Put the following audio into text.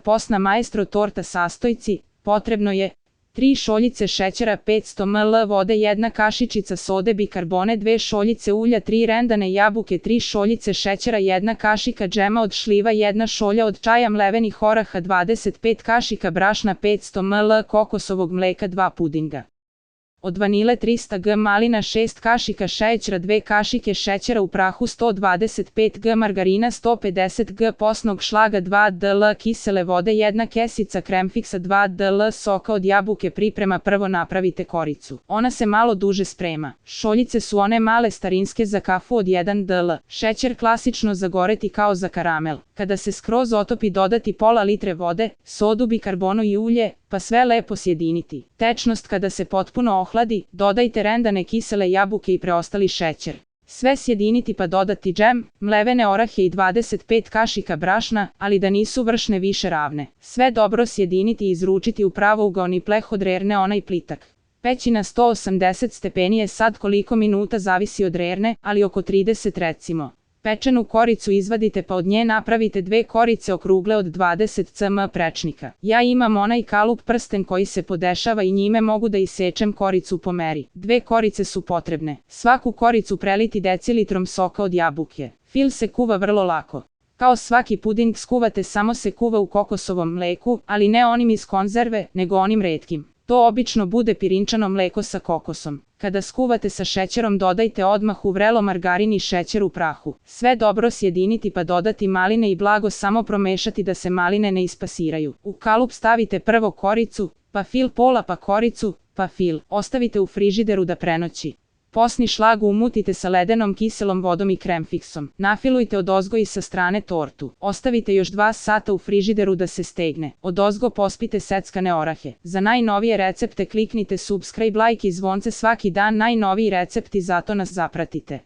Posna maestro torta sastojci, potrebno je 3 šoljice šećera, 500 ml vode, 1 kašičica sode bikarbone, 2 šoljice ulja, 3 rendane jabuke, 3 šoljice šećera, 1 kašika džema od šljiva, 1 šolja od čaja mlevenih oraha, 25 kašika brašna, 500 ml kokosovog mleka, 2 pudinga od vanile, 300 g malina, 6 kašika šećera, 2 kašike šećera u prahu, 125 g margarina, 150 g posnog šlaga, 2 dl kisele vode, 1 kesica kremfiksa, 2 dl soka od jabuke. Priprema: prvo napravite koricu. Ona se malo duže sprema. Šoljice su one male starinske za kafu od 1 dl. Šećer klasično zagoreti kao za karamel. Kada se skroz otopi dodati pola litre vode, sodu bikarbonu i ulje, pa sve lepo sjediniti. Tečnost kada se potpuno ohladi, dodajte rendane kisele jabuke i preostali šećer. Sve sjediniti pa dodati džem, mlevene orahe i 25 kašika brašna, ali da nisu vršne više ravne. Sve dobro sjediniti i izručiti u pravougaoni pleh od rerne onaj plitak. Peći na 180 stepeni je sad koliko minuta zavisi od rerne, ali oko 30 recimo. Pečenu koricu izvadite pa od nje napravite 2 korice okrugle od 20 cm prečnika. Ja imam onaj kalup prsten koji se podešava i njime mogu da isečem koricu po meri. 2 korice su potrebne. Svaku koricu preliti decilitrom soka od jabuke. Fil se kuva vrlo lako. Kao svaki puding skuvate, samo se kuva u kokosovom mleku, ali ne onim iz konzerve, nego onim retkim. To obično bude pirinčano mleko sa kokosom. Kada skuvate sa šećerom, dodajte odmah u vrelo margarin i šećer u prahu. Sve dobro sjediniti pa dodati maline i blago samo promešati da se maline ne ispasiraju. U kalup stavite prvo koricu, pa fil pola, pa koricu, pa fil. Ostavite u frižideru da prenoći. Posni šlag umutite sa ledenom kiselom vodom i kremfiksom. Nafilujte odozgo i sa strane tortu. Ostavite još 2 sata u frižideru da se stegne. Odozgo pospite seckane orahe. Za najnovije recepte kliknite subscribe, like i zvonce svaki dan. Najnoviji recepti, zato nas zapratite.